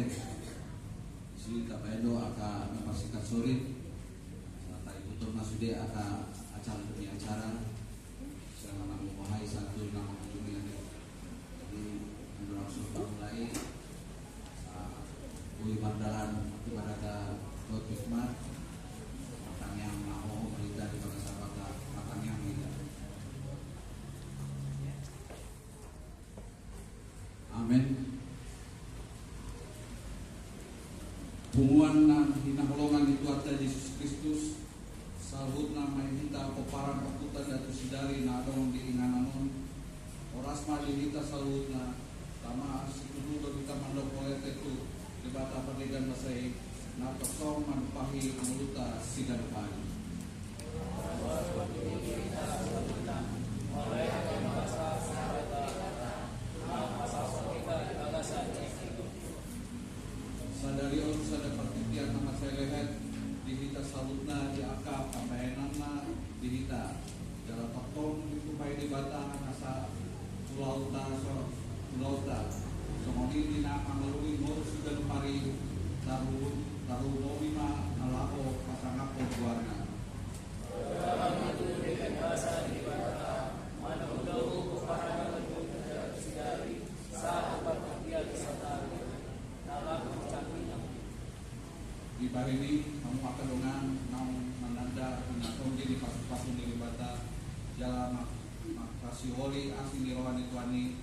Tere. Si Tapendo aka napasikat sore. Sa ibu Turna sude aka acara demi acara. Saya mengucapkan satu nama dunia. Jadi langsung mulai Uli Bandaran kepada Dr. Hikmat matang yang mau berita di bangsa bangsa matang yang tidak. Amin. Humuan na hinaholongan itu Tuhan Yesus Kristus salhut nama kita peparang pakutan datu sidari na adong diingananon oras mali kita salhut na tama situdu kita mandok oleh itu debata perdigan masai na kosong manupahi muluta sigan pagi. Sadari orang sadar pertitian nama saya lehet dihita salutna di akap pambayananna dihita dalam pakong itu baik di batang asa ulauta somoni di nama ngalui ngurus sudah pari taru nomima alako pasangapo buarna di hari ini kamu akan dengan menanda menatong di pasu-pasu di bata jalan makasih holi asli rohani tuani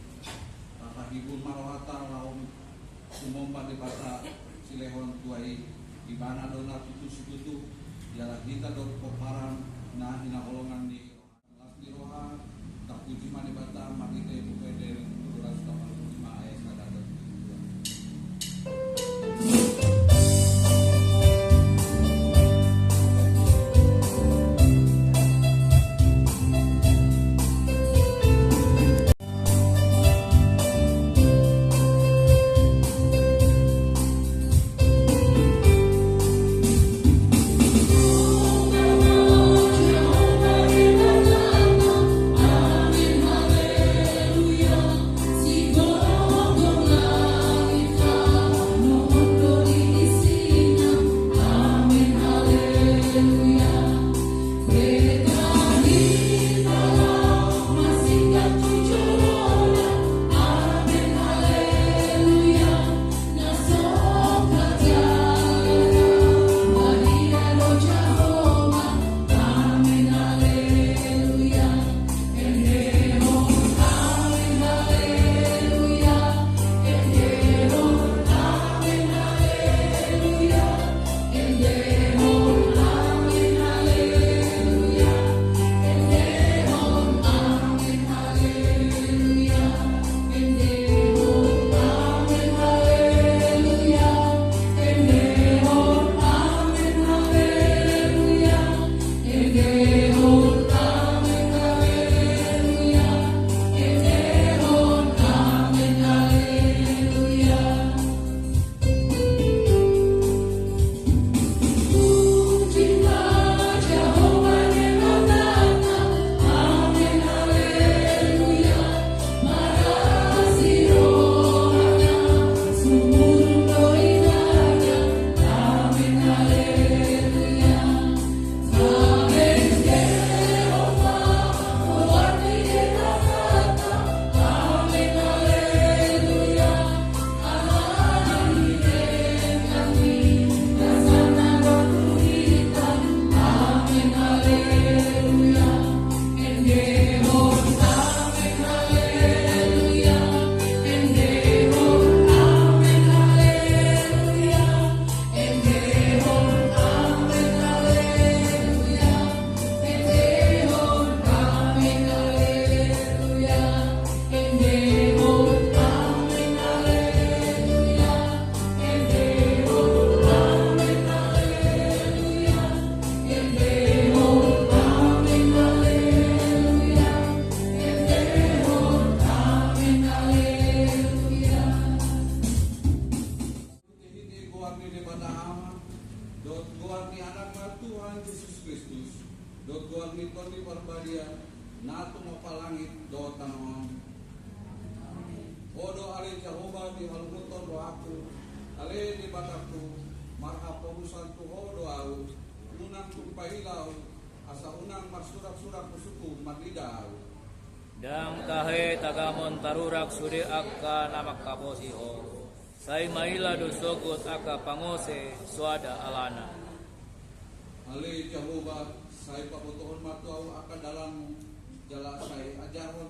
rata hibur marohata laum umum pada bata silehon tuai di mana dona tutu jalan kita dot koparan nah hina olongan di roha tak puji mani bata mati ke bukai dari 285 ayat sadada. Natu mapalangit do tanon. Odo alin Jehovah di halumuton do aku Ale di bataku marha paurusan tuho doau unang tumpailaw asa unang marsurak-surak kusuku marlidaw. Dang kahe tagamon tarurak suri akka namak kaposiho. Sai maila dosogot akka pangose suada alana. Ale Jehovah sai pabutuhon matuau akka dalam jala sai ajarhon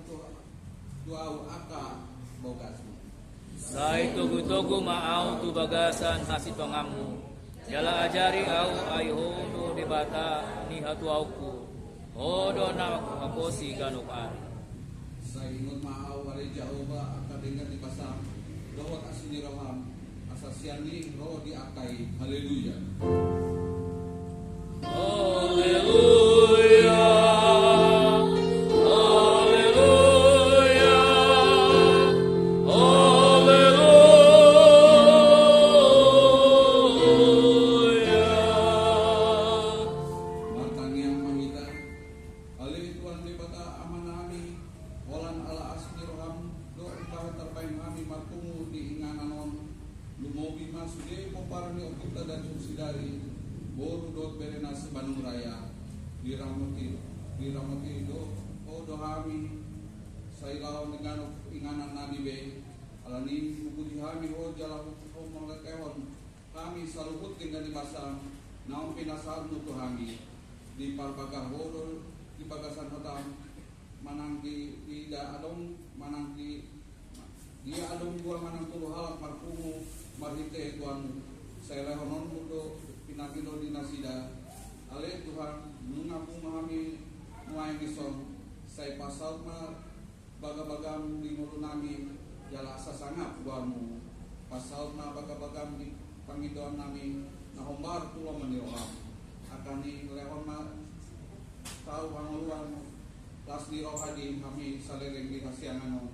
tuau akka bogasmu. Sai tugu-tugu maau tu bagasan hasi pangamu. Jala ajari au ayhono di bata ni hatu auku. Hodo namak kaposi ganukan. Sai ingon maau ale Jehovah akka dengan di pasang dawat asini roham asasiani roh di akai. Haleluya. Haleluya. Diramati do dohami sai lawan dengan inganan nabi be alani puji hami ho jalan ho mangkehon kami saluput dengan di masa naon pinasaan nu hami di parbagah ho di bagasan hatam manang di adong manang di dia adong gua manang tuluh halak marpumu marhite tuan saya lehonon mudo pinagilo dinasida ale Tuhan mengaku memahami muai bison saya pasal ma baga-bagam di mulut nami jala asa sangat buamu pasal ma baga-bagam di pangidoan nami nahombar tulo meniroham akan ni lehon ma tahu panguluan las di rohadi kami salereng di hasiangan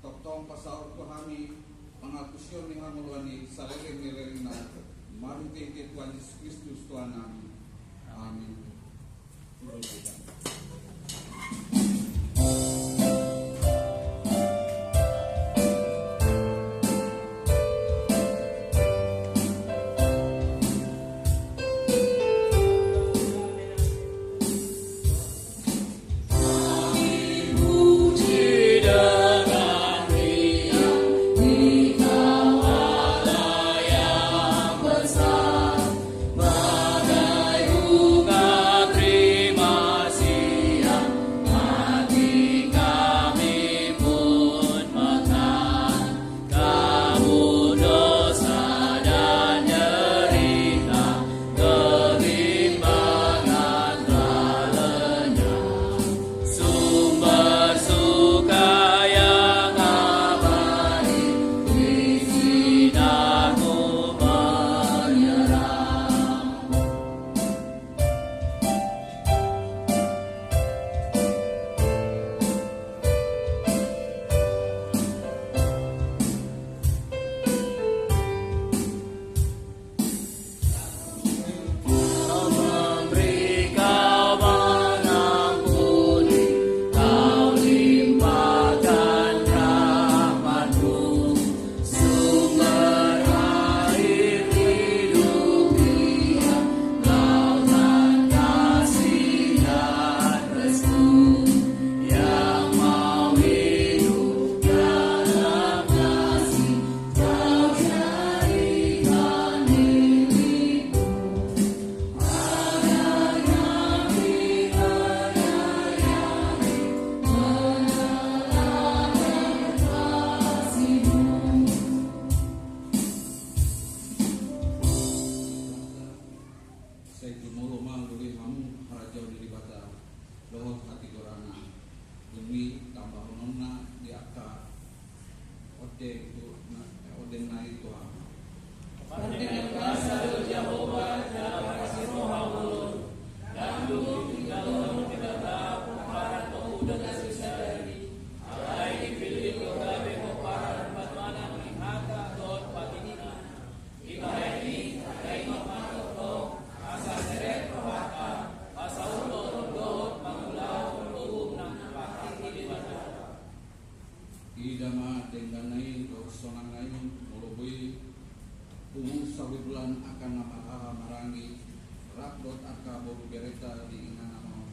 toktong pasal tu kami pengakusion di hamuluan ni salereng di lerina mari tete Tuhan Yesus Kristus Tuhan nami. Amin. umum sawi bulan akan nama marangi rakdot aka bobu bereta di ina nama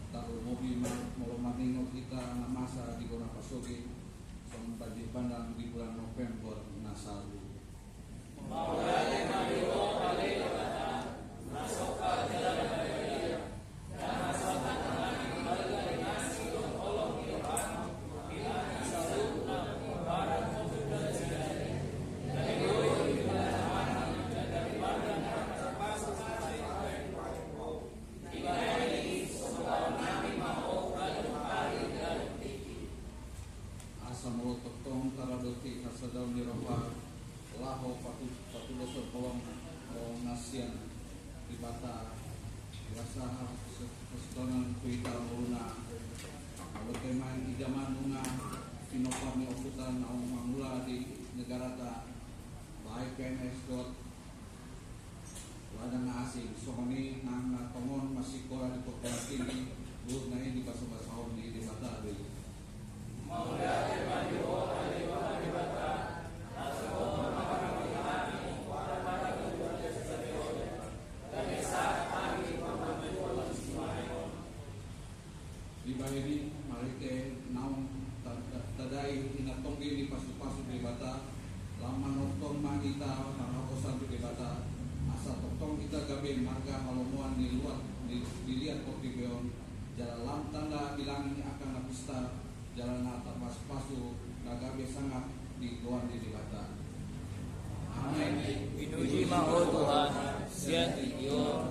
taruh mobil molo maningo kita namasa di kona pasoge sampai di pandang di bulan November nasalu. Sedang dirobah laho patulosor kolong nasian di bata rasa kesedonan kuita luna berkemain ijaman bunga pinopami okutan naung mangula di negara ta baik PNS ladang asing sohoni nang tongon masih kola di perguruan tinggi buat naik di bahasa di bata di bahiri marike naung tadai inatonggi di pasu-pasu di bata lama notong manita marakosan di bata asa totong kita gabe marga halomuan di luar dilihat portibeon jalan lam tanda bilang ini akan napista jalan atas pasu-pasu nagabe sangat di luar di bata. Amin. Pinuji maho Tuhan, sian tiyo.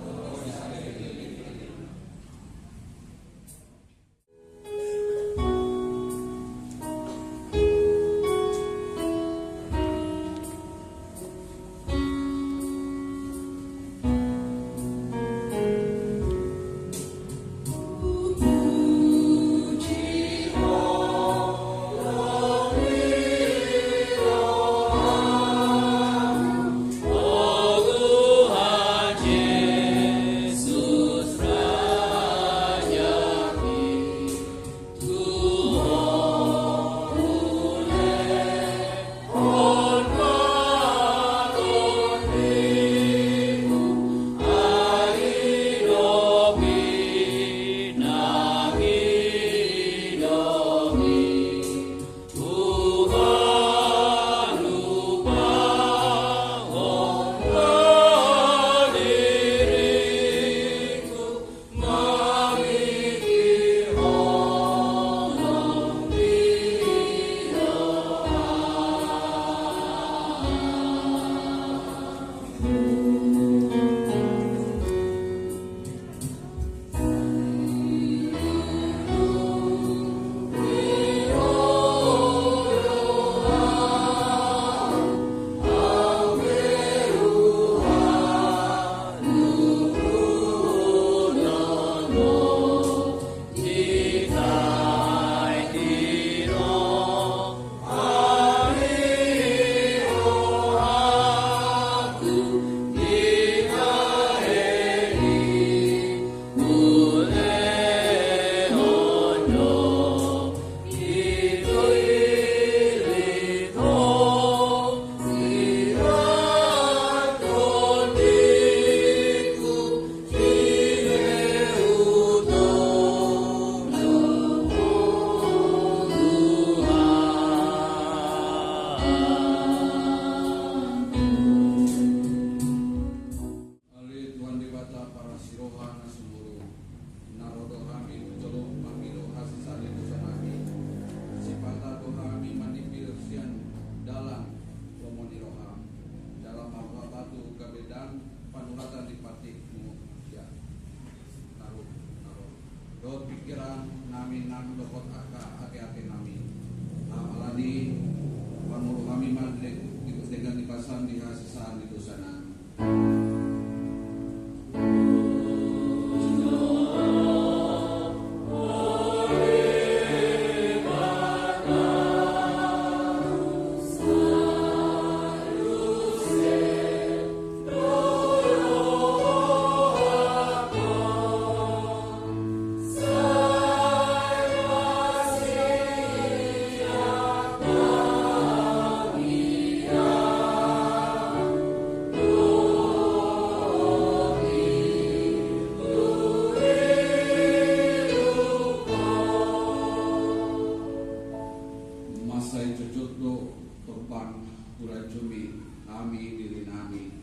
masai cucut do torbang kurai cumi nami diri nami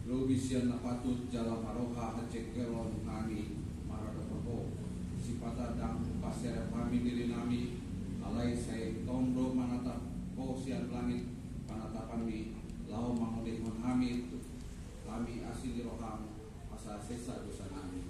lo bisian na patut jala maroha hacek keron nami marada perbo sipata dang pasir kami diri nami alai saya tombro manatap ko sian langit panatapan mi lau mangolehon kami kami asli roham asa sesa dosa nami.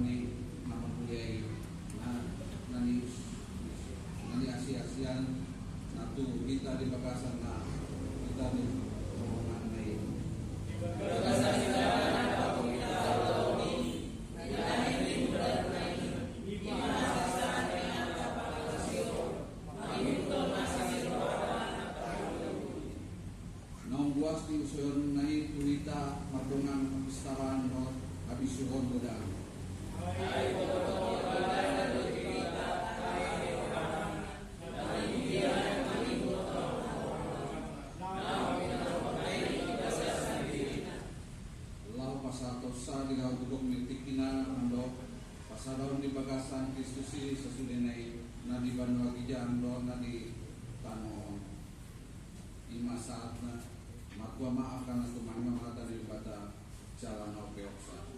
ni nama kuliah nani asi-asian natu kita di bagasan na kita di rombongan nai buas di usun nai tuita mardongan kestaraan no habis yuhon godang. Lau pasal tosa di kau duduk mitikina ando pasal daun di bagasan Kristus sesudah nai nadi banu lagi jando nadi tano ima saatna Makwa maafkan aku mana mata daripada jalan okeoksa.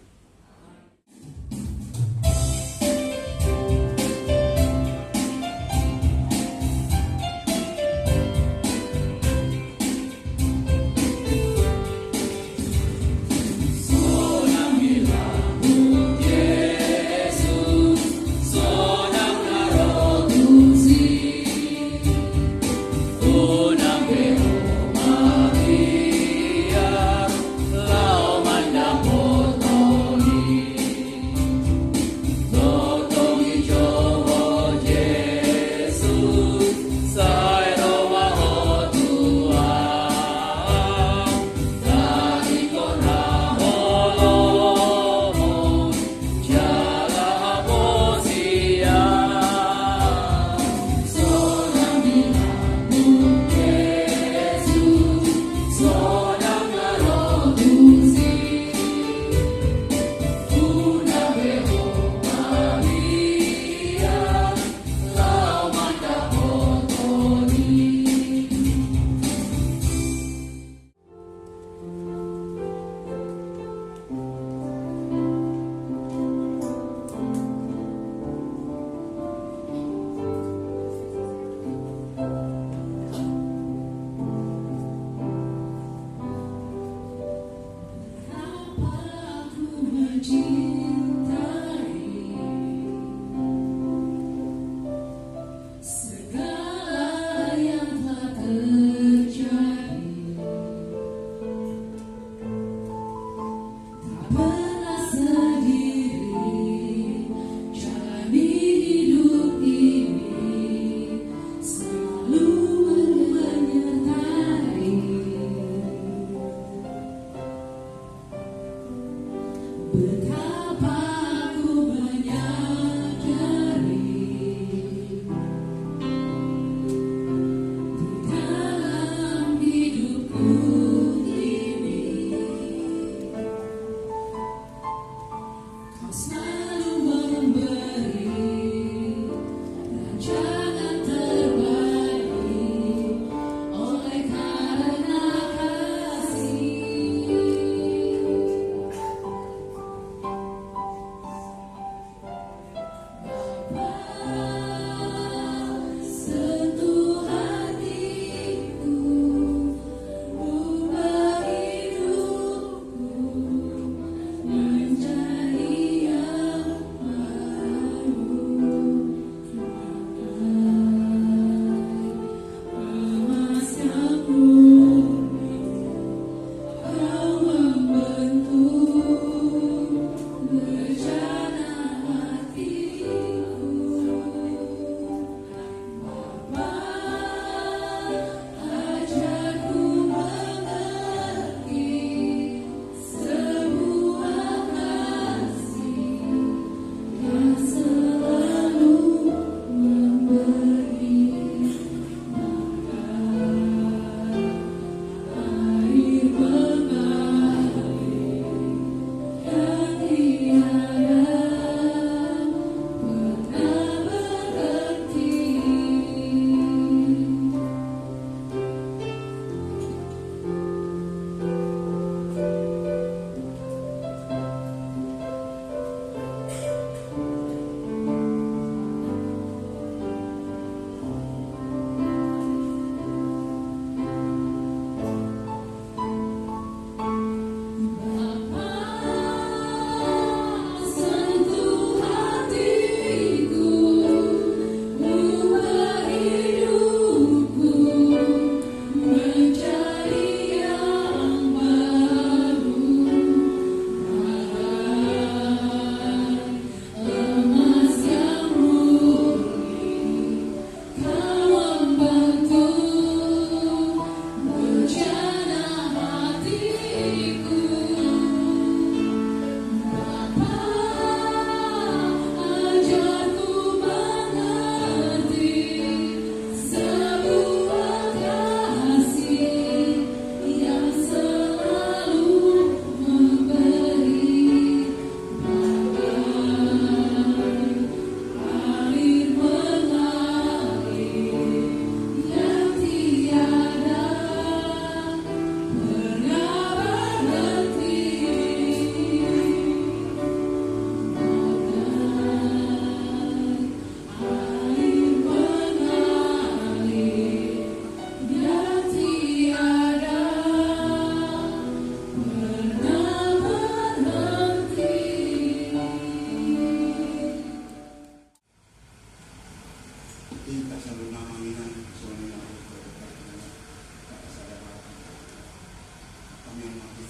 yang mati.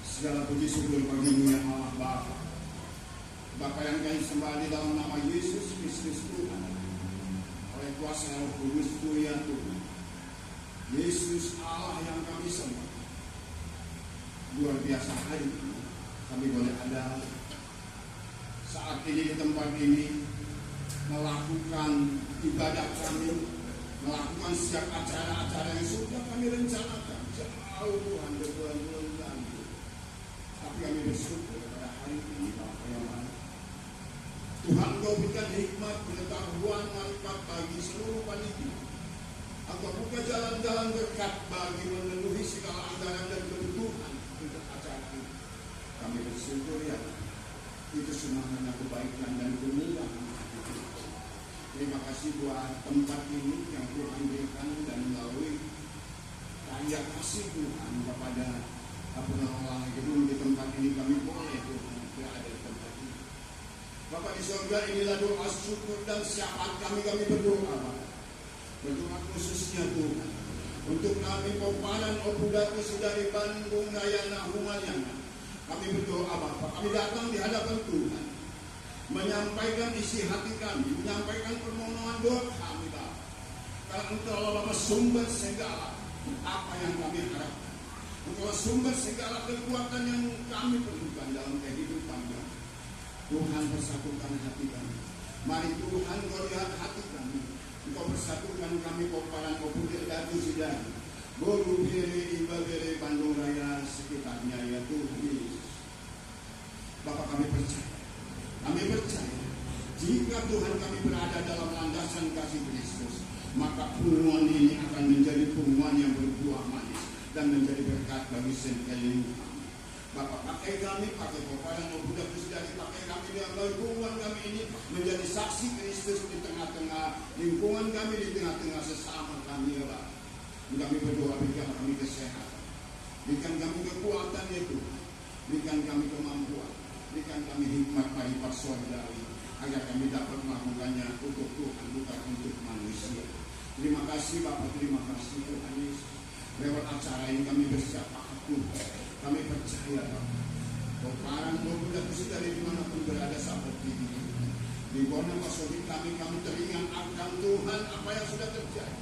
Segala puji syukur bagi-Mu ya Allah Bapa. Bapa yang kami sembah di dalam nama Yesus Kristus Tuhan. Oleh kuasa Roh Kudus ya Tuhan. Yesus Allah yang kami sembah. Luar biasa hari ini kami boleh ada saat ini di tempat ini melakukan ibadah kami, melakukan setiap acara-acara yang sudah kami rencanakan jauh Tuhan berbulan-bulan lalu. Tapi kami bersyukur pada hari ini Bapa yang mana Tuhan Kau berikan hikmat, pengetahuan, manfaat bagi seluruh panitia. Engkau buka jalan-jalan berkat bagi memenuhi segala anggaran dan kebutuhan untuk acara ini. Kami bersyukur ya, itu semua hanya kebaikan dan kemurahan. Terima kasih buat tempat ini yang Tuhan berikan dan melalui karya kasih Tuhan kepada pengelola gedung di tempat ini kami boleh Tuhan berada di tempat ini. Bapak di surga, inilah doa syukur dan syafaat kami berdoa Bapak. Berdoa khususnya Tuhan untuk kami Koparan Opudatu dari Bandung Raya Nahumayana. Kami berdoa Bapak, kami datang di hadapan Tuhan menyampaikan isi hati kami, menyampaikan permohonan doa kami Bapak. Karena Engkau adalah sumber segala apa yang kami harapkan. Engkau sumber segala kekuatan yang kami perlukan dalam kehidupan kami. Tuhan persatukan hati kami. Mari Tuhan Kau lihat hati kami. Engkau persatukan kami Koparan Opudatu Sidari Boru Bere Iba Bere Bandung Raya sekitarnya ya Tuhan Yesus. Bapak kami percaya. Kami percaya jika Tuhan kami berada dalam landasan kasih Kristus, maka pertemuan ini akan menjadi pertemuan yang berbuah manis dan menjadi berkat bagi sekeliling kami. Bapak pakai kami, pakai Koparan Opudatu Sidari, pakai kami dalam lingkungan kami ini menjadi saksi Kristus di tengah-tengah lingkungan kami, di tengah-tengah sesama kami ya Bapak. Kami berdoa berikan kami kesehatan, berikan kami kekuatan ya Tuhan, berikan kami kemampuan, berikan kami hikmat paripat saudari agar kami dapat melakukannya untuk Tuhan, bukan untuk manusia. Terima kasih Bapak, terima kasih Tuhan Yesus. Lewat acara ini kami bersepakat Tuhan, kami percaya Bapak. Koparan Opudatu Sidari dimanapun berada seperti ini, di Bona Pasori kami teringat akan Tuhan apa yang sudah terjadi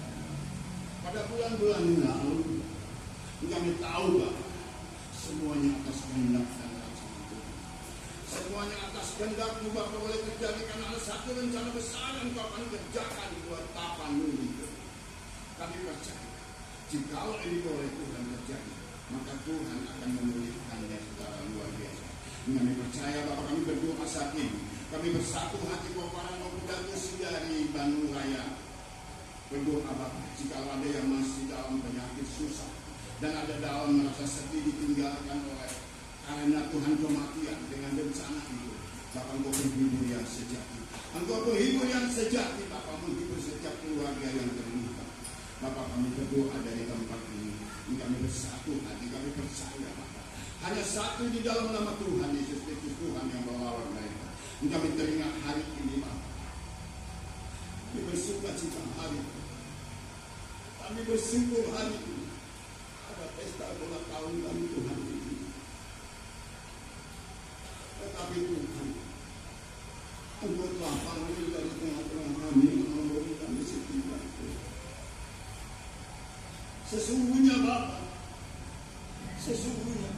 pada bulan-bulan yang lalu. Kami tahu Bapak, semuanya atas kehendak dan rancangan Tuhan. Semuanya atas kehendak Bapak boleh terjadi karena ada satu rencana besar yang Kau akan kerjakan buat Tapanuli. Kami percaya, jika ini boleh Tuhan terjadi, maka Tuhan akan memulihkannya secara luar biasa. Kami percaya Bapak, kami berdoa saat ini. Kami bersatu hati Koparan Opudatu Sidari Bandung Raya. Berdoa Bapak, jika ada yang masih dalam penyakit susah dan ada dalam merasa sedih ditinggalkan oleh karena Tuhan kematian dengan bencana itu, Bapak Engkau penghibur yang sejati. Engkau penghibur yang sejati, Bapak menghibur setiap keluarga yang terluka. Bapak kami berdoa dari tempat ini, kami bersatu hati, kami percaya Bapak. Hanya satu di dalam nama Tuhan Yesus Kristus Tuhan yang melawat mereka. Kami teringat hari ini Bapak. Kami bersuka cita hari ini. Kami bersyukur hari ini. Ada pesta ulang tahun kami Tuhan ini. Tetapi Tuhan, Engkau telah panggil dari tengah-tengah kami, memberi kami setiap sesungguhnya Bapak, sesungguhnya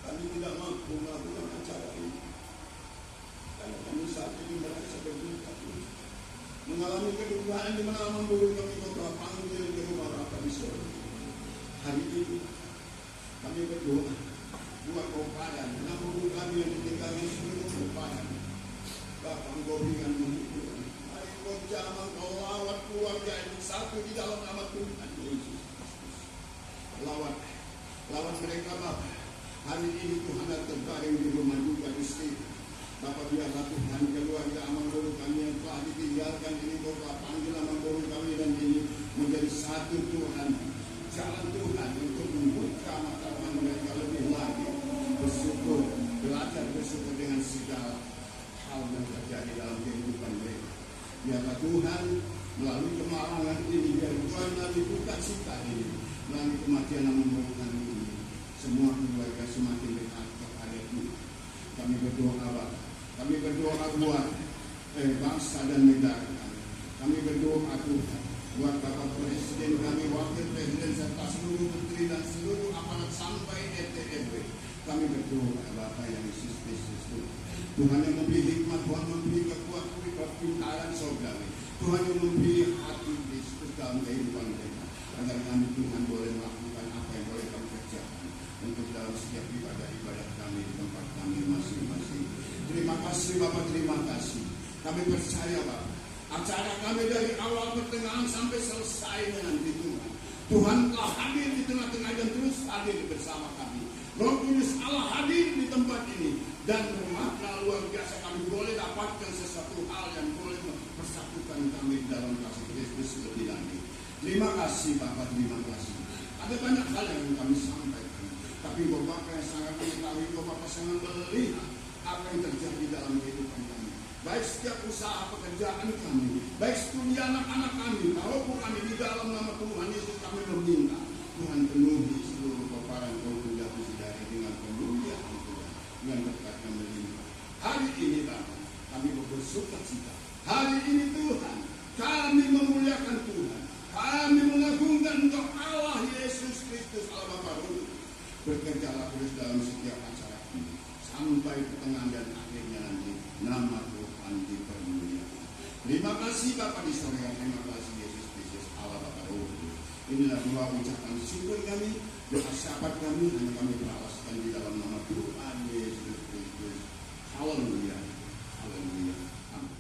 kami tidak mampu melakukan acara ini karena kami saat ini merasa berduka, mengalami kedukaan di mana memburu kami Kau telah panggil ke rumah Bapa di surga. Hari ini kami berdoa buat Koparan, memburu kami yang ditinggalkan seluruh Koparan. Bapak Engkau berikan menghibur. Mari Engkau jamah, Engkau lawat keluarga ini satu di dalam nama Tuhan Yesus. Lawat mereka Bapak. Hari ini Tuhan ada terbaring di rumah duka istri. Bapak biarlah Tuhan keluarga amal guru kami yang telah ditinggalkan ini Kau telah panggil amal guru kami dan ini menjadi satu Tuhan. Jalan Tuhan untuk membuka mata mereka lebih lagi. Bersyukur, belajar bersyukur dengan segala hal yang terjadi dalam kehidupan mereka. Biarlah Tuhan melalui kemalangan ini, biar Tuhan melalui duka cita ini, melalui kematian yang membawakan ini, semua keluarga semakin dekat kepadamu. Kami berdoa Bapa, kami berdoa buat bangsa dan negara kami. Kami berdoa Tuhan buat Bapak Presiden kami, Wakil Presiden serta seluruh menteri dan seluruh aparat sampai RT/RW. Kami berdoa Bapa yang Yesus Kristus Tuhan yang memberi hikmat, Tuhan memberi kepintaran sorgawi, Tuhan yang memberi hati Kristus dalam kehidupan mereka, agar kami Tuhan boleh melakukan apa yang boleh kami kerjakan untuk dalam setiap ibadah kami di tempat kami masing-masing. Terima kasih Bapak, terima kasih. Kami percaya Bapak, acara kami dari awal pertengahan sampai selesai nanti Tuhan telah hadir di tengah-tengah dan terus hadir bersama kami. Roh Kudus Allah hadir di tempat ini dan bermakna luar biasa. Kami boleh dapatkan sesuatu hal yang boleh mempersatukan kami dalam kasih Kristus lebih lanjut. Terima kasih Bapak, terima kasih. Ada banyak hal yang kami sampaikan, tapi Bapak yang sangat mengetahui, Bapak sangat melihat apa yang terjadi dalam kehidupan kami. Baik setiap usaha pekerjaan kami, baik studi anak-anak kami, maupun kami di dalam nama Tuhan Yesus kami meminta Tuhan penuhi seluruh peparan kaum dari dengan kemuliaan Tuhan dengan berkat yang melimpah. Hari ini Bapak, kami bersuka cita. Hari ini Tuhan, kami memuliakan Tuhan, kami mengagungkan Engkau Allah Yesus Kristus Allah Bapa Roh. Bekerjalah terus dalam setiap acara ini sampai pertengahan dan akhirnya nanti nama Tuhan dipermuliakan. Terima kasih Bapak di sorga, terima kasih Yesus Kristus Allah Bapa Roh. Inilah dua ucapan syukur kami, doa syafaat kami, hanya kami beralaskan di dalam nama Tuhan Yesus Kristus. Haleluya, haleluya, amin.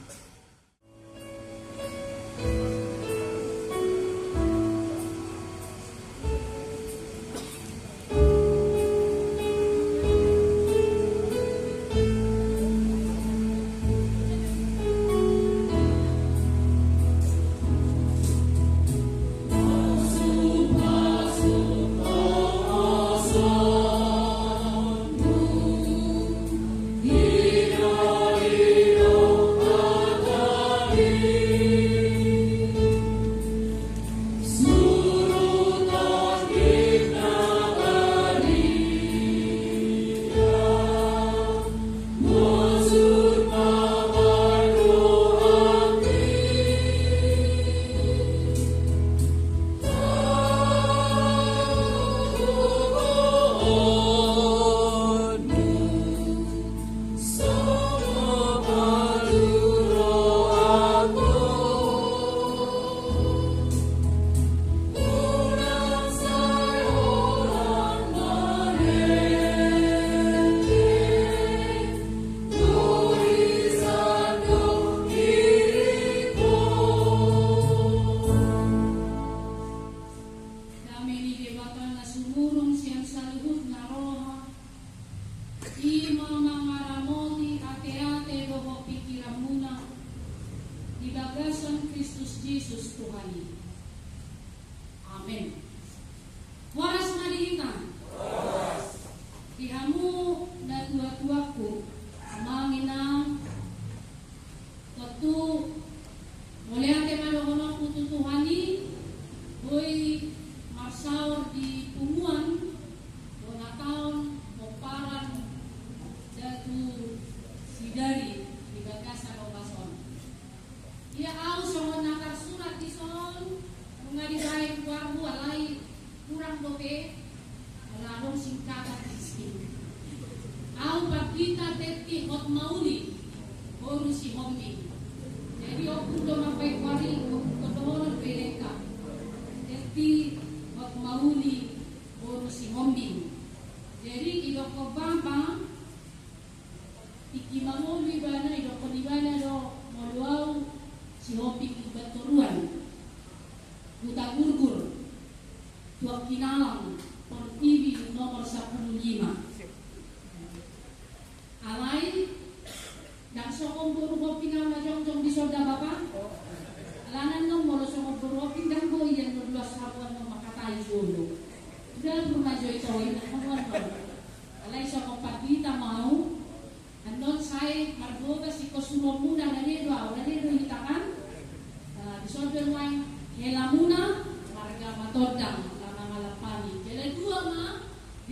Helamuna, marga matodang, lana malapani,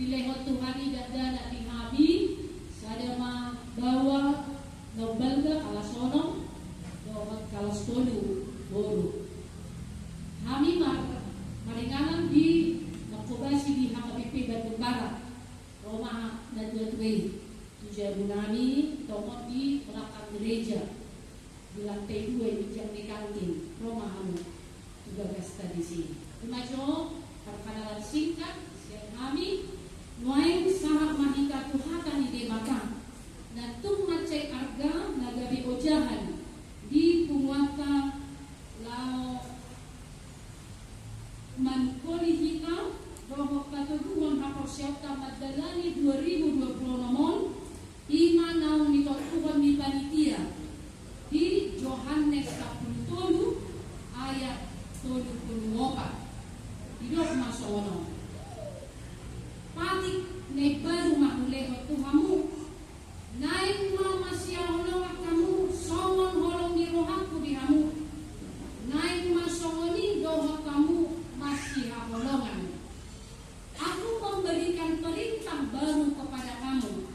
Dilehot Tuhani dadana di habi sadama bawa nobalga kalasono dohot kalastolu boru. Kami maringanan di Makobasi di HKBP Bandung Barat, Roma dan Gateway. Tujuan bunani tomot di belakang gereja di lantai 2 di jam di kantin Roma Hamu. Juga gasta di sini. Imajo perkenalan singkat siang kami nuain sahab mahika tuhatan di demaka na tung ngacek arga nagabi ojahan di punguata lao mankoli hita rohok katuduan haporsyauta madalani 2020 nomon ima naung nitotuhan di panitia di Yohanes 10 ayat 74 idok masono patik ne baru mahulehot tuhamu naing mama siya holong kamu songon holong ni rohaku di hamu naing masongoni dohot kamu masih holongan. Aku memberikan perintah baru kepada kamu,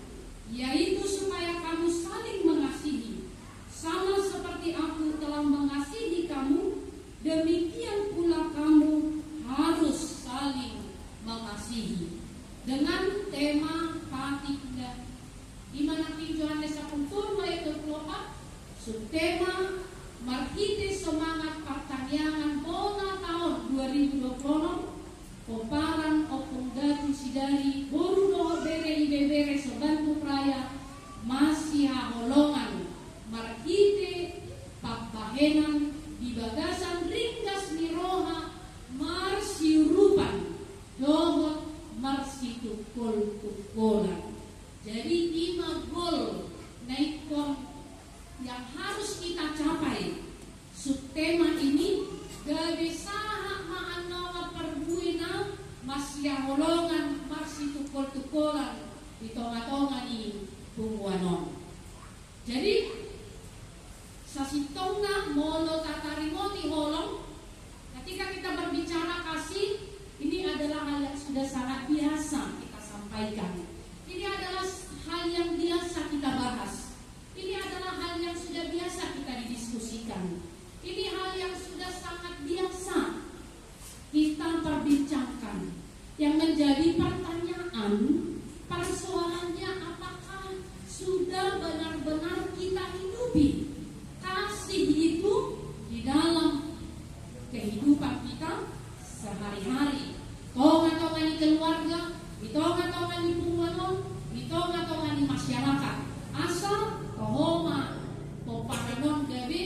yaitu supaya kamu saling mengasihi, sama seperti aku telah mengasihi kamu, demikian pula kamu harus saling mengasihi. Dengan tema patiknya di mana Yohanes 10 ayat 24 subtema markite semangat pertanian bona tahun 2020 komparan opung datu sidari boru doho bere ibebere sebantu praya masih holongan markite papahenan di bagasan ringgas niroha marsi rupan doho marsi tukol-tukolan. Jadi 5 gol naikon yang harus kita capai. Subtema ini gawe saha maanawa perbuina masya holongan marsi tukol-tukolan di tonga-tonga di pungwanon. Jadi sasitongna molo tatarimoti holong. Ketika kita berbicara kasih, ini adalah hal yang sudah sangat biasa kita sampaikan. Ini adalah hal yang biasa kita bahas. Ini adalah hal yang sudah biasa kita didiskusikan. Ini hal yang sudah sangat biasa kita perbincangkan. Yang menjadi pertanyaan, persoalannya apakah sudah benar-benar kita hidupi kasih itu di dalam kehidupan kita sehari-hari. Tonga-tonga di keluarga, di tonga-tonga di pungwanon, di tonga-tonga di masyarakat. Asal kohoma poparanon gawe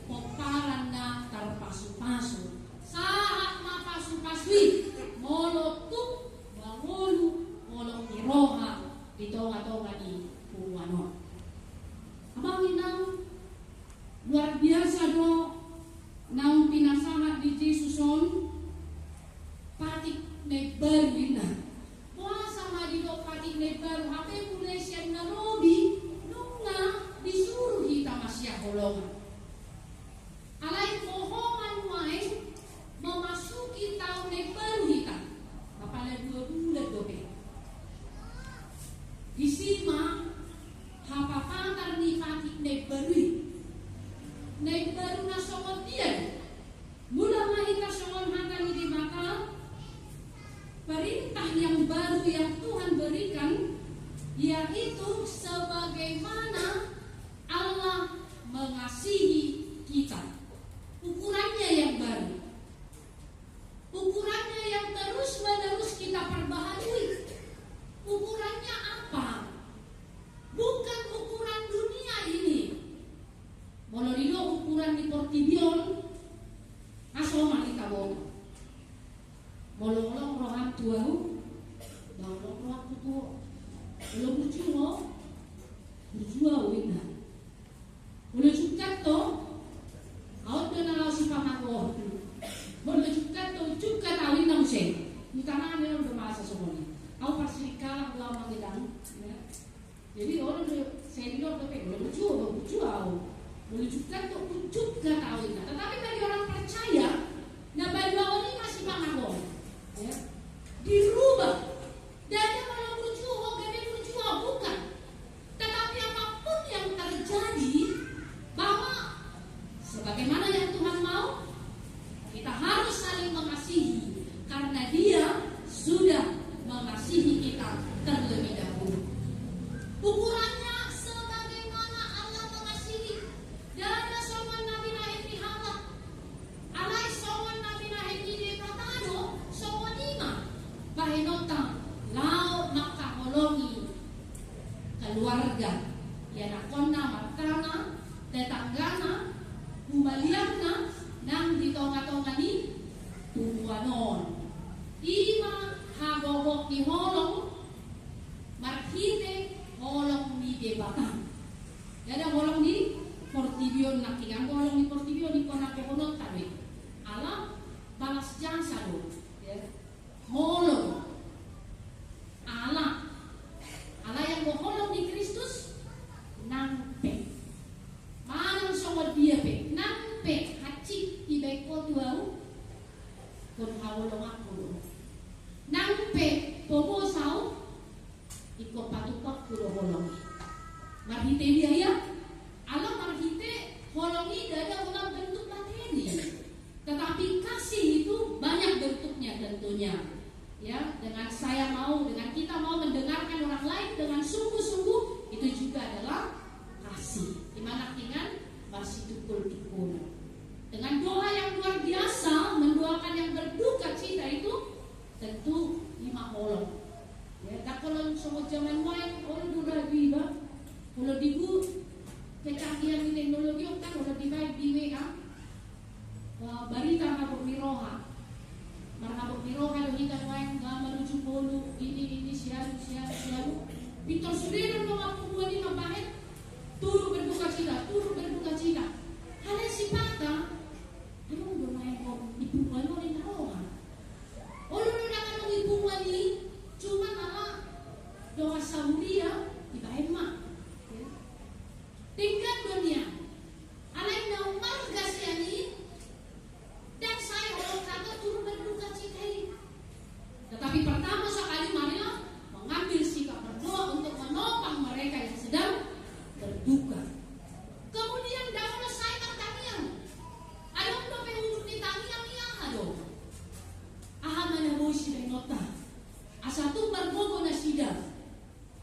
poparanda terpasu-pasu. Saat mapasu-pasui molotuk bangolu molong iroha di tonga-tonga di pungwanon. Abang inang luar biasa do naung pinasahat di Jesuson patik nebar wina. Puasa madidok patik nebar hape mulai siang narobi nunga disuruh kita masya holongan. Alai pohongan wae memasuki tahun nebar kita. Apalagi 2 bulan dobe. Disima hapapantar ni patik nebarui. Nebaru nasongon dia. Mula mahita songon hatan di maka perintah yang baru yang Tuhan berikan, yaitu sebagaimana Allah mengasihi kita. Ukurannya yang baru, ukurannya yang terus-menerus kita perbaharui. Ukurannya apa? Bukan ukuran dunia ini. Molodino ukuran di Portibion, asoma di Tabon. Molong-molong rohan tuahu, molong rohan tuahu. Belum lucu mo, berjual wina. Boleh cukat to, awak tu nak si pamako. Boleh cukat to, cukat awin nang sen. Di tanah ni orang bermasa semua ni. Awak persirikah belau mangidang. Jadi orang senior tu boleh lucu awak. Menunjukkan untuk wujudkan awalnya. Tetapi bagi orang percaya, nah bagi orang ini masih pangabon, ya, dirubah. Dan holong ni holong, marhite holong ni debatan. Ada holong di Portibio nakingan, holong di Portibio di Konake honot tadi. Alam balas jasa do. Holong. Allah yang boholong di Kristus nampe. Manang songol dia pe nampe hacik ibai ko tuau kon hawolong aku. Nampe bobo sau iko patupak kulo holong. Marhite dia ya. Allah marhite holongi dada ulang bentuk materi. Tetapi kasih itu banyak bentuknya tentunya. Ya, dengan saya mau, dengan kita mau mendengarkan orang lain dengan sungguh-sungguh, itu juga adalah kasih. Dimana dengan masih tukul-tukul. Dengan doa yang luar biasa, mendoakan yang berduka cita itu tentu 5 holong. Ya, tak kalau semua zaman main, orang udah biba. Kalau dibu kecanggihan di teknologi kan udah dibaik di WA. Barita kabur miroha. Marhabak miroha do kita main menuju bolu ini siaru. Pintar sendiri mau aku buat di mapahet. Turut berduka cita. Hal si pata, ano udah main kok ibu ano rin ako ha. Olo na kan ibu ani, cuma ala doa saulia iba emma. Tingkat dunia. Alay na umarga siya ni dan saya orang kata turut berduka cita ini. Tetapi pertama sekali marilah mengambil sikap berdoa untuk menopang mereka yang sedang berduka. Kemudian dah selesai tangiyang. Alam do pe uduk ni tangiyang yang ado. Aha mana bosi benota. Asa tu bergogo na sida.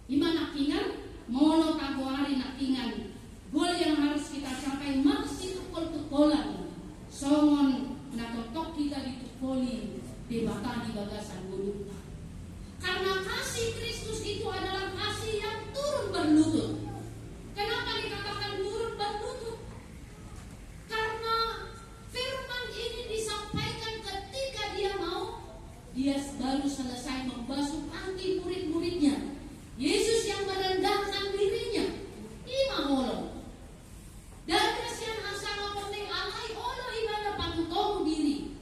Imana kingan mono tagoari nakingan. Gol yang harus kita capai maksi tukol-tukolan. Songon natotok kita ditukoli debata di bagasan guluta. Karena kasih Kristus itu adalah kasih yang turun berlutut. Kenapa dikatakan turun berlutut? Karena firman ini disampaikan ketika dia baru selesai membasuh kaki murid-muridnya. Yesus yang merendahkan dirinya. Ima holong. Dan kasihan asal penting alai olo ibadah patutomu diri.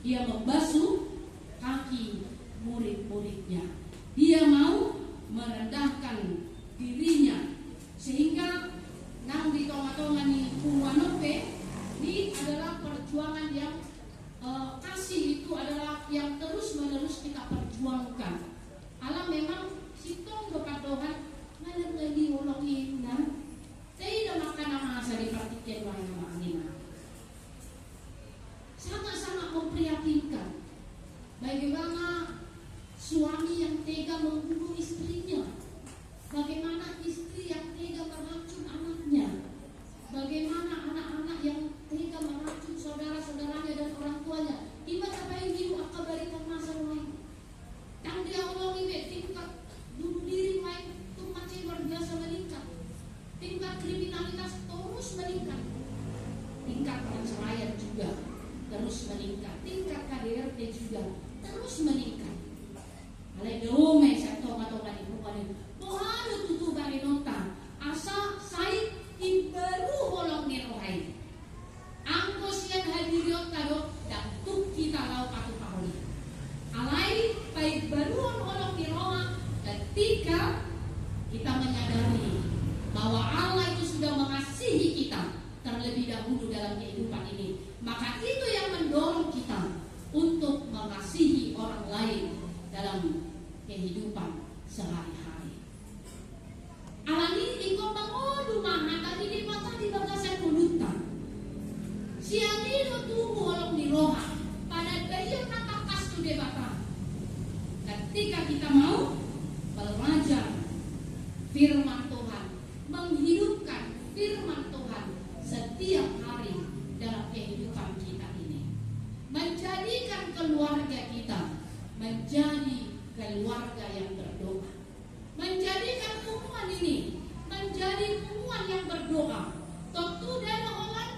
Dia membasuh kaki murid-muridnya. Dia mau merendahkan dirinya sehingga nang di tonga-tonga ni Puwanope ini adalah perjuangan yang kasih itu adalah yang terus-menerus kita perjuangkan. Alam memang sitong berkatohan ngalir lagi ulangin dan tidak makan nama asa diperhatikan wahai nama. Sangat-sangat memprihatinkan. Bagaimana suami yang tega membunuh istrinya, bagaimana istri yang tega meracun anaknya, bagaimana anak-anak yang tega meracun saudara-saudaranya dan orang tuanya. Iba tapain hiu akabarikan masa lain. Yang dia ulangi tingkat bunuh diri main tuh macam luar biasa meningkat. Tingkat kriminalitas terus meningkat. Tingkat perceraian juga terus meningkat. Tingkat KDRT juga terus meningkat. Alay dome sa toma-toma ni bukan. Pohado tutuban ni nota. Asa say imbaru holong ni rohay. Angko siyan hadiriot tado daktuk kita lau patu paholi. Alay pay baruon holong ni roha ketika kita menyadari bahwa Allah itu sudah mengasihi kita terlebih dahulu dalam kehidupan ini. Maka itu yang mendorong kita untuk mengasihi orang lain dalam kehidupan sehari-hari. Alani iko mangodu mahata di mata di bagasan kulutan. Siang itu tubuh olong di roha pada daya nakakas tu debata. Ketika kita mau belajar firman Tuhan, menghidupkan firman Tuhan setiap hari dalam kehidupan kita ini, menjadikan keluarga kita menjadi keluarga yang berdoa, menjadikan hubungan ini menjadi hubungan yang berdoa. Tentu dan orang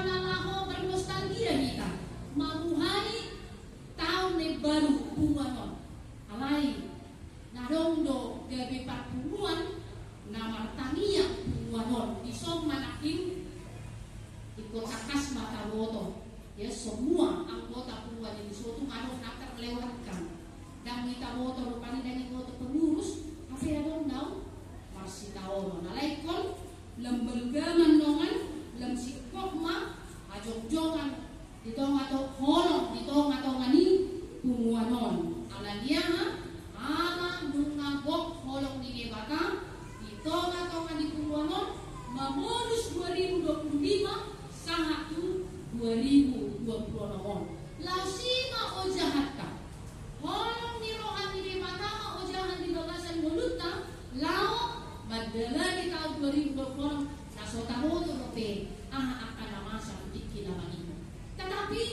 nalaho bernostalgia kita mabuhay tahun baru lewatkan. Dan kita motor rupanya dengan motor pengurus, apa ya dong daw? Masih tahu nalaikon, lembergaman nongan, lem sikop ma, ajok-jokan, ditong atau holong, ditong atau ngani, punguanon. Alagia ha, ala nungagok holong di debata, ditong atau ngani punguanon, mamodus 2025, sahatu 2020 nongon. Lausima o jahatka, holong ni rohan di debata o jahan di bagasan mulutna, lao madala di tahun 2020 nasota moto lope akan namasa dikki nama ino. Tetapi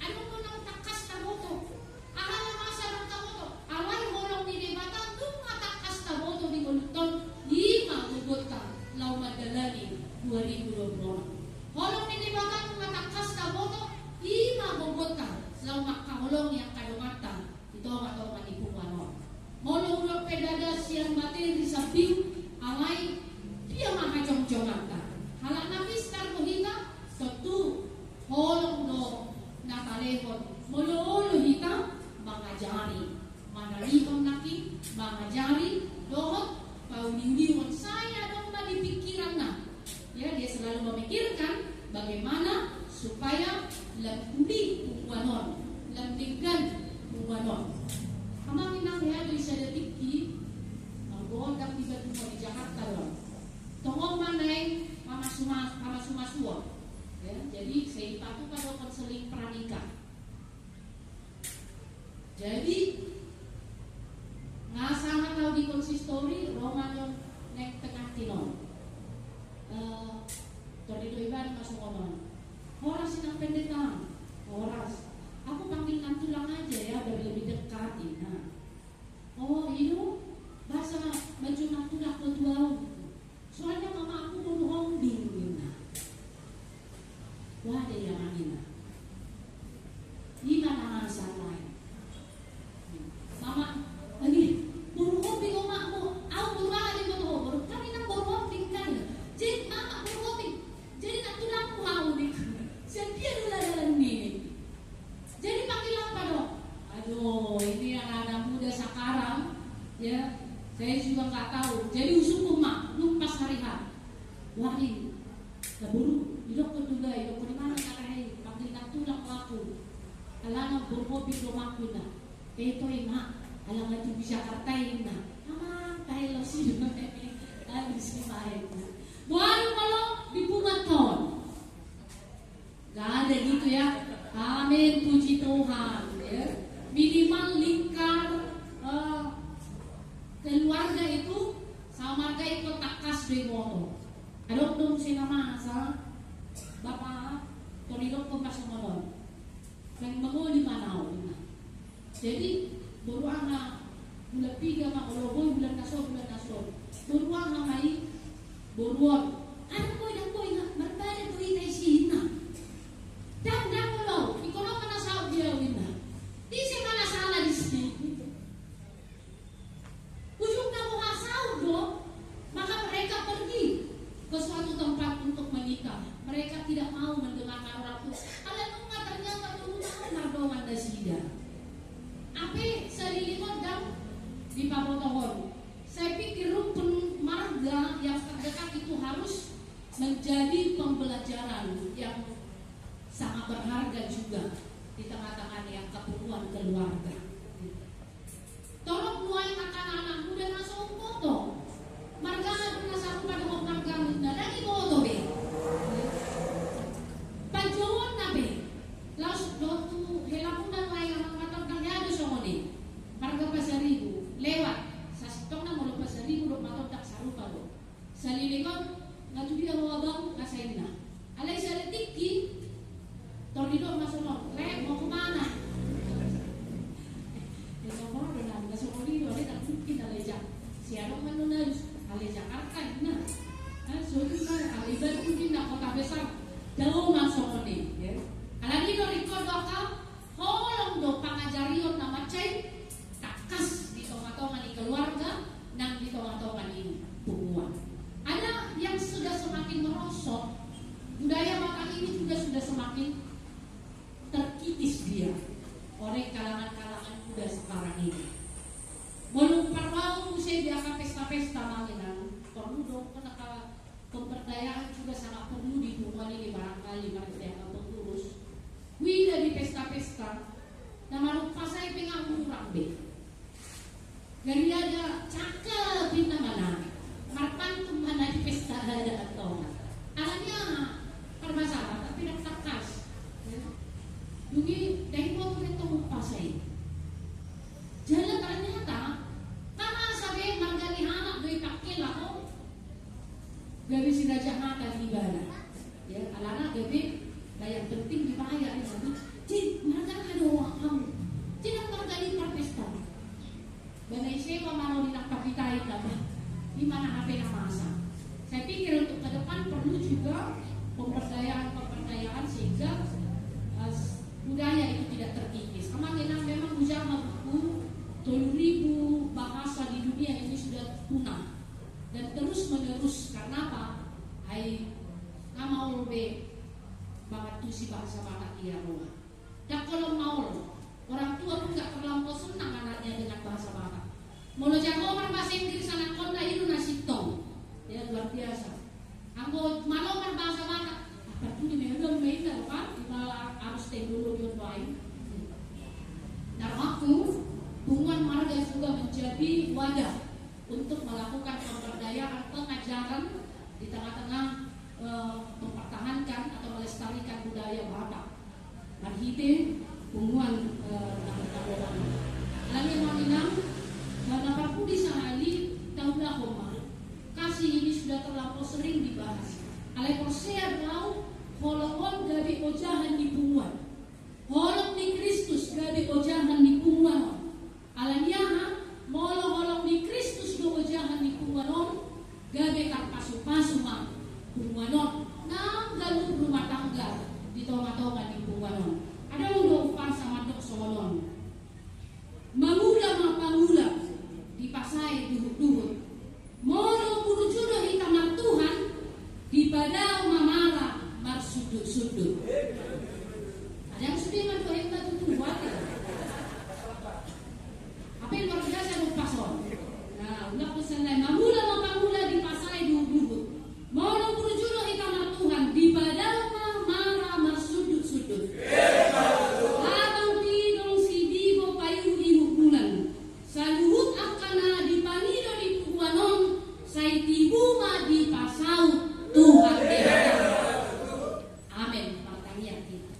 ano mo nang takas na moto, ahal namasa ng tamoto, away holong ni debata tung matakas na moto di muluton, lima gugot ka lao madala ni 2020. Holong ni debata tung matakas na moto, lima gugot ka lao makahulong yang kadumata ito atau manipunganon. Molo pedada siang materi samping awai dia maha jong-jongan ta. Halak nabis tar mohita tentu holong do natalehon. Molo hita mangajari. Manalihon naki mangajari dohot pauniuniwan saya dong di pikiran na. Ya, dia selalu memikirkan bagaimana supaya lemuli pungwanon, lemtinggan pungwanon. Kamangin ang hado isa detikki, ang buong tiba mo di Jakarta doon. Tungong manay, mamasumasua. Ya, jadi saya ipatu pada konseling pranikah. Jadi ngasangat tahu di konsistori Roma yung nek tengah tinon. Tornado ibarat masuk konon. Horas sinang pendekan. Horas. Aku panggil nanti lang aja ya, biar lebih dekat. Nah. Oh, itu bahasa baju nanti lah ketua. Soalnya mama aku mau hombing. Nah. Wah, dia yang mana? Gimana masalah? Mama, lagi buru hombing omakmu. Aku buru ada di foto buru. Kami nak buru hombing kan? Jadi mama buru hombing. Jadi nak tulang mau nih. Setiap dalam ini. Jadi panggil apa dong? Aduh, ini anak-anak muda sekarang, ya, saya juga nggak tahu. Jadi usul mak, pas hari H. Wah ini, buru, hidup juga, hidup di mana kakek? Panggil nak tulang aku. Alang berhobi domaku na. Ito mak, alang lagi bisa kartain na. Aman, tayo lo sih, habis dimain na. Baru kalau di Pumaton, nggak ada gitu ya. Amin, puji Tuhan. Ya. Minimal lingkar keluarga itu sama marga itu takas dari moto. Adok dong sinama sa Bapak Toridok Pemasumonon. Yang mengo di Manau. Jadi beruang na bulan 3 mak oloboy bulan kaso. Beruang na mai beruang. Anak boy na berbeda tuh ini sihina. Dan lo, ikono mana saud dia wina. Di sini mana salah di sini. Ujungnya mau saud dong, maka mereka pergi ke suatu tempat untuk menikah. Mereka tidak mau mendengarkan orang tua. Alam nggak ternyata dulu tahu mardoman dasida. Apa selilingan dan di Papotohon. Saya pikir rukun marga yang terdekat itu harus menjadi pembelajaran yang sangat berharga juga di tengah-tengah yang keperluan keluarga. Tolong mulai anak-anak muda masuk foto. Marga na sa pada marga na lagi foto be. Panjawon na be. Laos do tu helapun na may matang kanyado sa moni. Marga Pasaribu lewat sa sitong na mo Pasaribu do matang tak sarupa do. Sa lilingon ngatubi ang abang kasayin na. Alay sa letiki Tornado masuk le mau kemana? pesta-pesta manginan perlu dong karena pemberdayaan juga sangat perlu di rumah ini barangkali mereka pengurus. Wida di pesta-pesta, nama lupa saya pengen murah deh. Jadi ada cakap di mana, marpan kemana di pesta ada atau alanya permasalahan tapi tidak takas. Jadi dari waktu itu lupa saya. Jalan ternyata karena sampai margani anak doi pakai lah kok. Gabi sudah jahat di bala. Ya, alana gabi yang penting dibayar di sana. Jadi margani ada uang kamu. Tidak margani perpesta. Banai sewa mau dinakapitai kami. Di mana HP masa. Saya pikir untuk ke depan perlu juga pemberdayaan sehingga budaya itu tidak terkikis. Kemungkinan memang usaha buku 7.000 bahasa di dunia ini sudah punah dan terus menerus karena apa? Mau lebih banget tuh si bahasa banget dia rumah. Dan kalau mau orang tua pun nggak terlampau senang anaknya dengan bahasa banget. Mau jago bahasa Inggris anak konda itu nasi tong, ya luar biasa. Anggo malu bahasa banget. Apa tuh di medan medan kan? Malah harus dulu diupain. Nah waktu hubungan marga juga menjadi wadah untuk melakukan pemberdayaan pengajaran di tengah-tengah mempertahankan atau melestarikan budaya Batak. Marhite hubungan dengan lagi menginam dan apapun di sahali tahulah homa. Kasih ini sudah terlampau sering dibahas. Alai persea tahu holongon gabi ojahan di punguan. Holong di Kristus gabi ojahan di punguan. Alaniaha molo holong di Kristus do ojahan di punguan. Gabi karpasu-pasu ma punguan. Nang galuh rumah tangga di tonga-tonga di punguan. Ada udah upah sama dok solon. Mangula mapangula dipasai duhut-duhut. Molo buru jodoh hitam Tuhan di badau mamara marsudut-sudut. Ada yang sudah madu hebat itu buat. Apa yang luar biasa lupa son. Nah, udah pesan lain. Mangula mapangula dipasai duhut-duhut. Molo buru jodoh hitam Tuhan di badau mamara marsudut-sudut. Abang tidong si digo payu di hukulan. Saluhut akana di panido di puguanon. Say tibuma di pasau Tuhan dehada. Amin. Pertanyaan kita.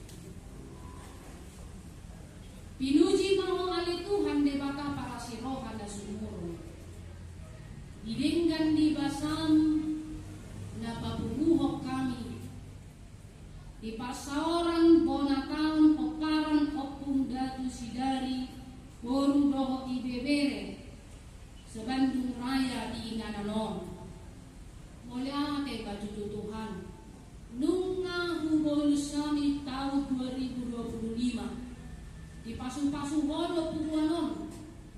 Pinuji mau ali Tuhan debaka para sirohan da sumur. Didenggan di basam na papuguhok kami. Di pasaoran bonatan oparan opung datu sidari boru doho ibebere sebandung raya di ingananon. Mulia te baju Tuhan. Nunga hubulus kami tahun 2025. Di pasu-pasu bodo puguanon.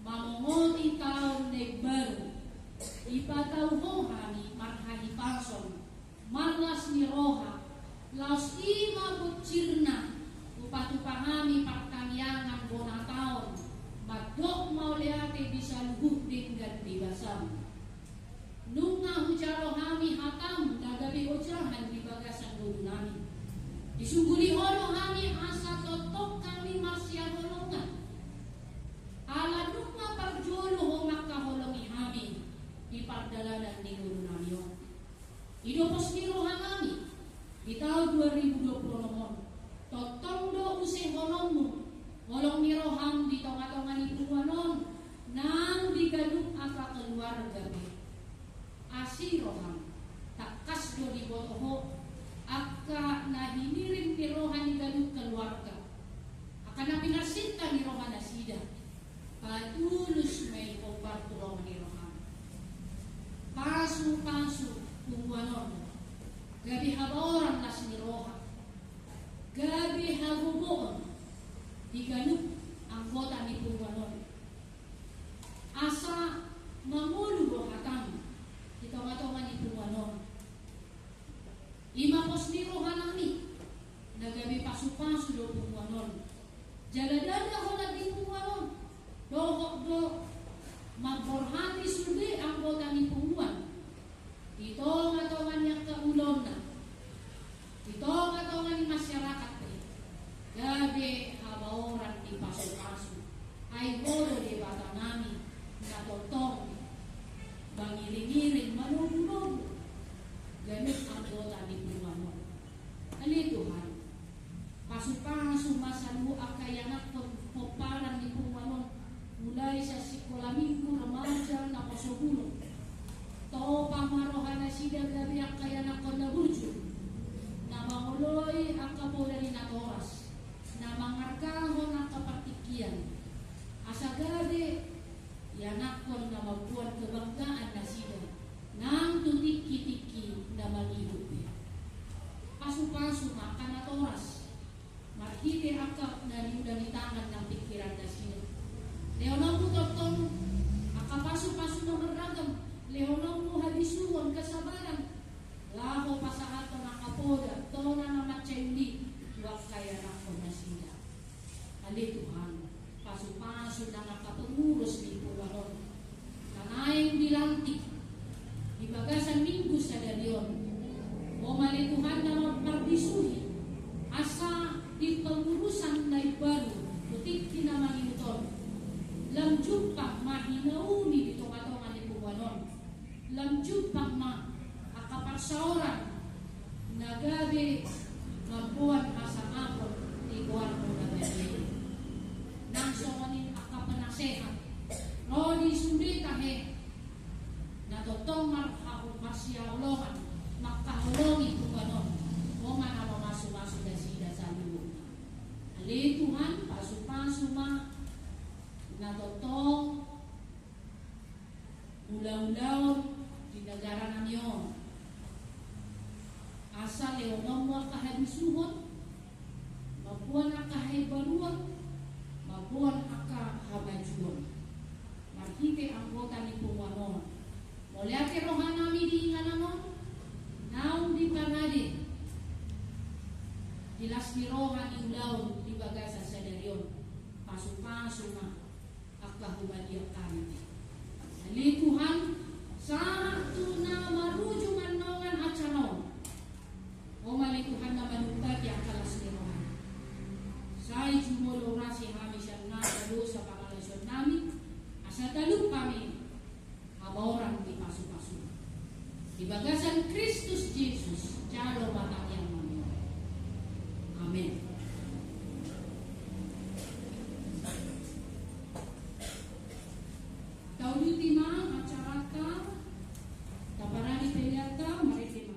Mamongoti tahun baru. Ipatau hohani marhani pason. Marlas ni roha. Laos ima bucirna. Upatu pahami pertaniangan bonataon. Badok mau liate bisa luhut dengan dibasam. Nunga hujaro hami hatam nagabi ojahan di bagasan nunani. Disungguli holo hami asa totok kami masya holongan. Ala nunga parjolo homak kaholongi hami di pardalanan di nunani. Idopos niro hami di tahun 2020 totong do usih holongmu. Holong niroham di tonga-tonga ni puwanon nang digaduk aka keluarga be. Asiroham takas do di botoho aka nahinirin nirohan digaduk keluarga. Akan napinarsinta nirohan asida. Patulus may obar tulong niroham. Pasu-pasu puwanon. Gabi haboran las niroha. Gabi habuboon. Diganuk anggota ni puguanon. Asa mangulu rohatang di tonga-tonga ni puguanon. Ima posni rohanami nagabi pasu-pasu do puguanon. Jaladada hola di puguanon. Dohok do pasu-pasu. Ay bolo di bata nami natotong bangiring-iring manubunog. Ganit ang anggota ni Pumano. Ali Tuhan, pasu-pasu masalu akayanak pagpaparan ni Pumano mulai sa sikolamingko remaja na pasubulong. To pamarohan na sida gabi akayanak ko na burjo na manguloy ang kapulari na oras na mangarkahon ang kapatikian. Asa gabi, yanakon na magbuwan kebanggaan na sila nang tutiki-tiki na malihup. Pasu-pasu makan na oras, marhiti akap na liudan ng pikiran na sila. Leonong mo totong, akapasu-pasu na beragam, leonong mo habisuon kasabaran, laho pa sa ato na kapoda, tona na matsendi, wak kaya na ko na sila. Ali Tuhan, pasu-pasu na nakapagmuros ni Pularon, nanayang bilantik, ibagasan minggu sa darion, o malituhan na magparbisuhi, asa di pengurusan na ibaru, putik kinamanimuton, lamjupang mahinauni dito katongan ni Puwanon, lamjupang akaparsauran, nagabi, magbuwan asa apon, iguan mo na gani. Nang somanin akapanasehan, rodi sumitahe, natotong marsiyaolohan, makahulongi Puwanon, o manamamasu-masu na sila sa luwag. Ali Tuhan, pasu-pasu natotong ulaw-ulaw di negara nanyo. Asa leonom mo kahabisuhon, mabuan akahibaruan, mabuan akahabajuan. Marhite anggota ni Puwanon. Moliake rohan nami diinganan naung di panade. Dilas ni rohan ulaw di bagasa sa daryon. Pasu-pasu akahubadiak kami. Ali Tuhan, satu na maruju manongan acanon. O mali Tuhan na manupag yang kalas ni rohan. Say jumolo rasi kami siya na sa pangalasyon namin. Asa taluk kami orang di pasu-pasu. Di bagasan Kristus Yesus, jalo batang yang mampu. Amin. Kau ditima acara taparani peliata maritima.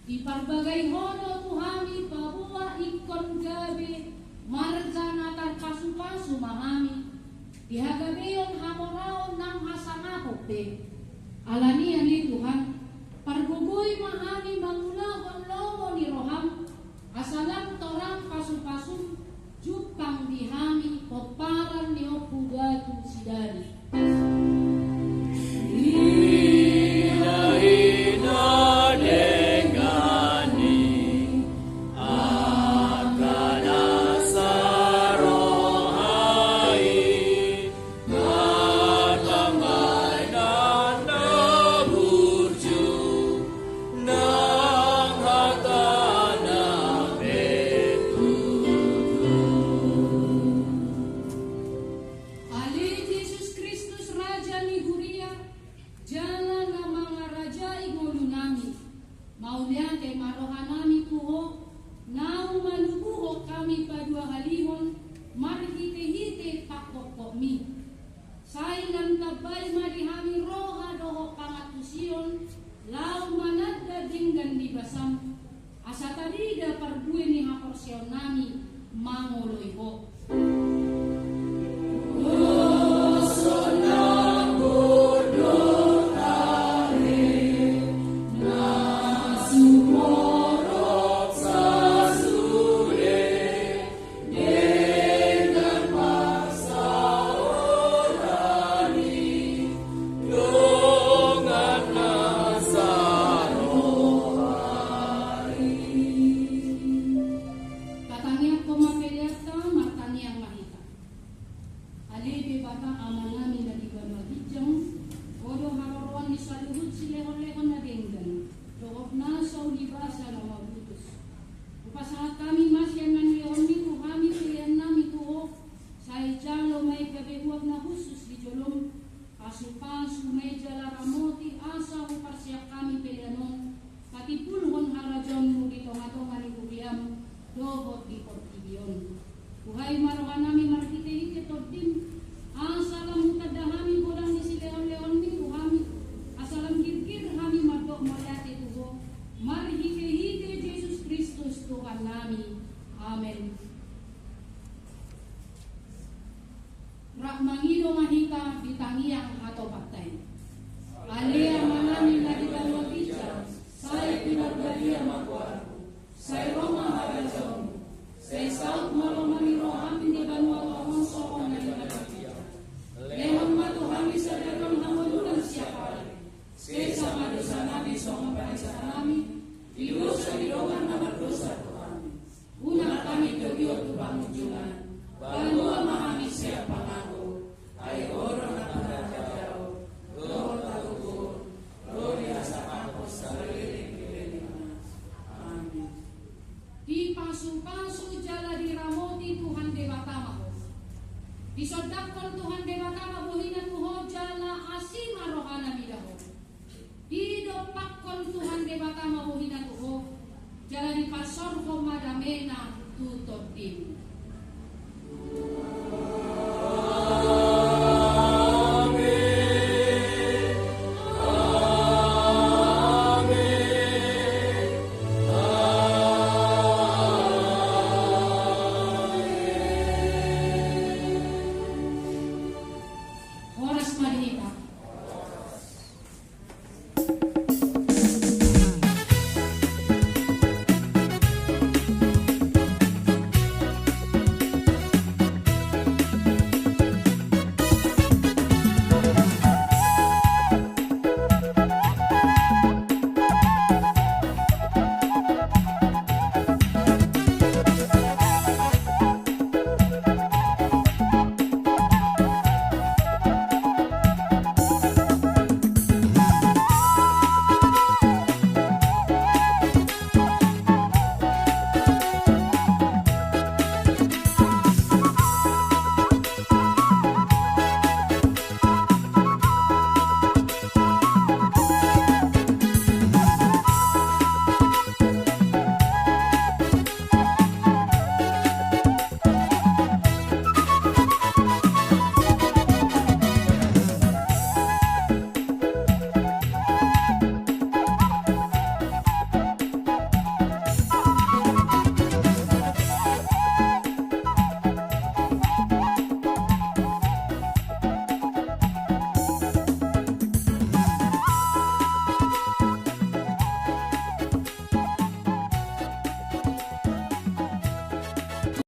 Iparbagai hono tuhami bahwa ikon gabe marjana tar pasu-pasu mahami. Dihagabeyon hamoraon ng hasangakop de. Alanian ni Tuhan. Pargugoy mahami mangulahon lomo ni roham. Asalam torang pasu-pasu. Jupang dihami peparan ni opugatu sidari. Mangido mahita bitangiang atau patay. Alea manami na di balwagitya, say pinagbalia magwarko, say Roma hagazon, say South Maromani roham di banwa among sokong na ibalwagitya. Lehang matuhami sa darong hamulunan siya pare, say sa madosa nabi sokong banisa nami, ilos sa ilongan na madosa tuhami. Una kami kagyo tubang ujungan, balwa mahami siya pangako, ay oro na pagkakadaw, loro tagugur, gloria sa kapos sa liling-liling. Amen. Di pasu-pasu jala diramoti Tuhan Dewatama. Disodakon Tuhan Dewatama buhinan muho jala asima rohana midaho. Di dopakon Tuhan Dewatama buhinan muho jala di pasorho madamena tutop tim.